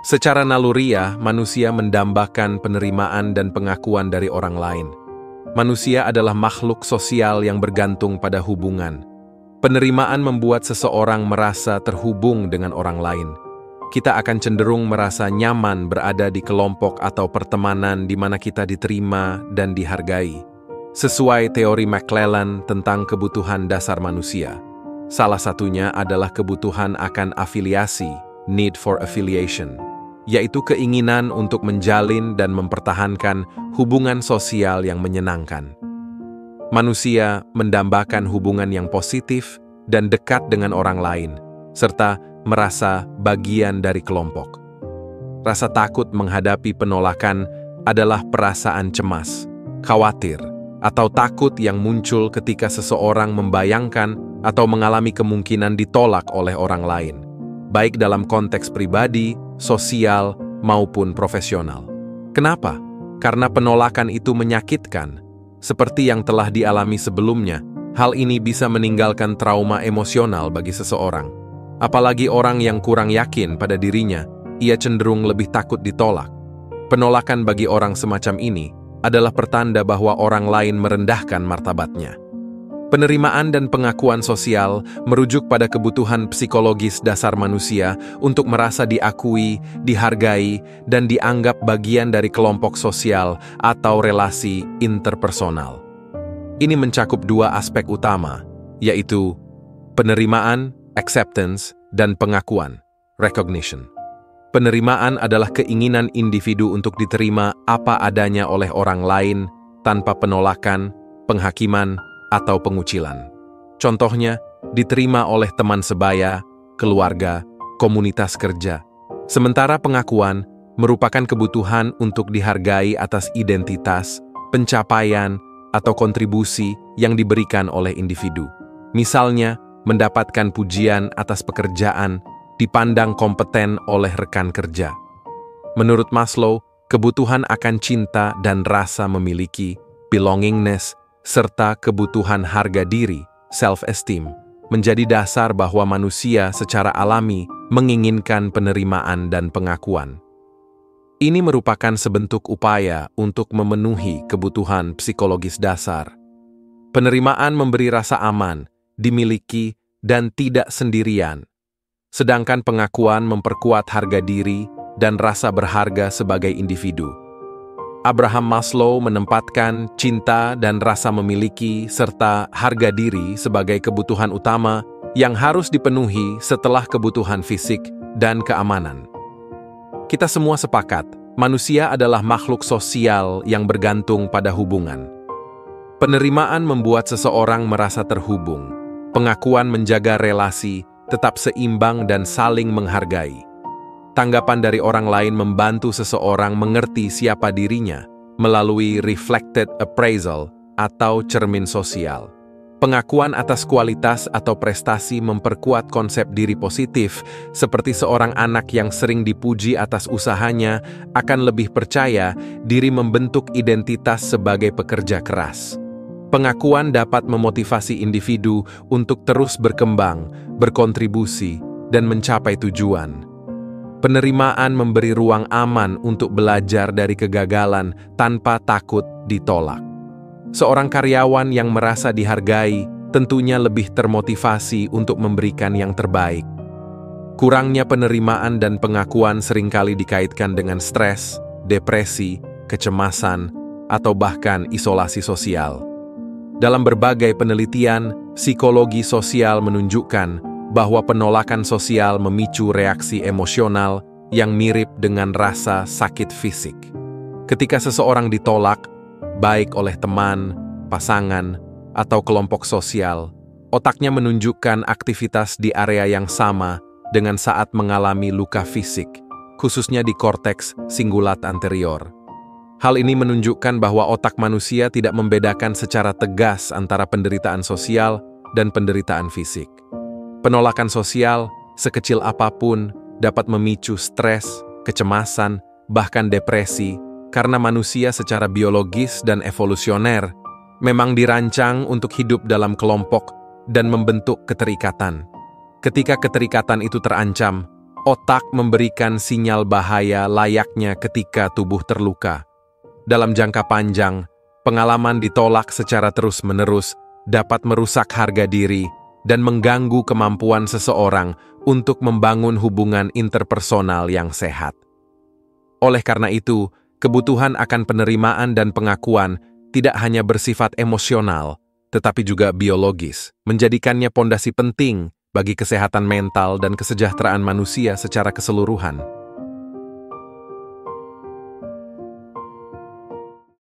Secara naluriah, manusia mendambakan penerimaan dan pengakuan dari orang lain. Manusia adalah makhluk sosial yang bergantung pada hubungan. Penerimaan membuat seseorang merasa terhubung dengan orang lain. Kita akan cenderung merasa nyaman berada di kelompok atau pertemanan di mana kita diterima dan dihargai. Sesuai teori McClellan tentang kebutuhan dasar manusia. Salah satunya adalah kebutuhan akan afiliasi, need for affiliation, yaitu keinginan untuk menjalin dan mempertahankan hubungan sosial yang menyenangkan. Manusia mendambakan hubungan yang positif dan dekat dengan orang lain, serta merasa bagian dari kelompok. Rasa takut menghadapi penolakan adalah perasaan cemas, khawatir, atau takut yang muncul ketika seseorang membayangkan atau mengalami kemungkinan ditolak oleh orang lain, baik dalam konteks pribadi, sosial, maupun profesional. Kenapa? Karena penolakan itu menyakitkan. Seperti yang telah dialami sebelumnya, hal ini bisa meninggalkan trauma emosional bagi seseorang. Apalagi orang yang kurang yakin pada dirinya, ia cenderung lebih takut ditolak. Penolakan bagi orang semacam ini adalah pertanda bahwa orang lain merendahkan martabatnya. Penerimaan dan pengakuan sosial merujuk pada kebutuhan psikologis dasar manusia untuk merasa diakui, dihargai, dan dianggap bagian dari kelompok sosial atau relasi interpersonal. Ini mencakup dua aspek utama, yaitu penerimaan, acceptance, dan pengakuan, recognition. Penerimaan adalah keinginan individu untuk diterima apa adanya oleh orang lain tanpa penolakan, penghakiman, atau pengucilan. Contohnya, diterima oleh teman sebaya, keluarga, komunitas kerja. Sementara pengakuan merupakan kebutuhan untuk dihargai atas identitas, pencapaian, atau kontribusi yang diberikan oleh individu. Misalnya, mendapatkan pujian atas pekerjaan, dipandang kompeten oleh rekan kerja. Menurut Maslow, kebutuhan akan cinta dan rasa memiliki, belongingness, serta kebutuhan harga diri, self-esteem, menjadi dasar bahwa manusia secara alami menginginkan penerimaan dan pengakuan. Ini merupakan sebentuk upaya untuk memenuhi kebutuhan psikologis dasar. Penerimaan memberi rasa aman, dimiliki, dan tidak sendirian. Sedangkan pengakuan memperkuat harga diri dan rasa berharga sebagai individu. Abraham Maslow menempatkan cinta dan rasa memiliki serta harga diri sebagai kebutuhan utama yang harus dipenuhi setelah kebutuhan fisik dan keamanan. Kita semua sepakat, manusia adalah makhluk sosial yang bergantung pada hubungan. Penerimaan membuat seseorang merasa terhubung. Pengakuan menjaga relasi tetap seimbang dan saling menghargai. Tanggapan dari orang lain membantu seseorang mengerti siapa dirinya melalui reflected appraisal atau cermin sosial. Pengakuan atas kualitas atau prestasi memperkuat konsep diri positif, seperti seorang anak yang sering dipuji atas usahanya akan lebih percaya diri membentuk identitas sebagai pekerja keras. Pengakuan dapat memotivasi individu untuk terus berkembang, berkontribusi, dan mencapai tujuan. Penerimaan memberi ruang aman untuk belajar dari kegagalan tanpa takut ditolak. Seorang karyawan yang merasa dihargai tentunya lebih termotivasi untuk memberikan yang terbaik. Kurangnya penerimaan dan pengakuan seringkali dikaitkan dengan stres, depresi, kecemasan, atau bahkan isolasi sosial. Dalam berbagai penelitian, psikologi sosial menunjukkan bahwa penolakan sosial memicu reaksi emosional yang mirip dengan rasa sakit fisik. Ketika seseorang ditolak, baik oleh teman, pasangan, atau kelompok sosial, otaknya menunjukkan aktivitas di area yang sama dengan saat mengalami luka fisik, khususnya di korteks singulat anterior. Hal ini menunjukkan bahwa otak manusia tidak membedakan secara tegas antara penderitaan sosial dan penderitaan fisik. Penolakan sosial, sekecil apapun, dapat memicu stres, kecemasan, bahkan depresi, karena manusia secara biologis dan evolusioner memang dirancang untuk hidup dalam kelompok dan membentuk keterikatan. Ketika keterikatan itu terancam, otak memberikan sinyal bahaya layaknya ketika tubuh terluka. Dalam jangka panjang, pengalaman ditolak secara terus-menerus dapat merusak harga diri dan mengganggu kemampuan seseorang untuk membangun hubungan interpersonal yang sehat. Oleh karena itu, kebutuhan akan penerimaan dan pengakuan tidak hanya bersifat emosional, tetapi juga biologis, menjadikannya pondasi penting bagi kesehatan mental dan kesejahteraan manusia secara keseluruhan.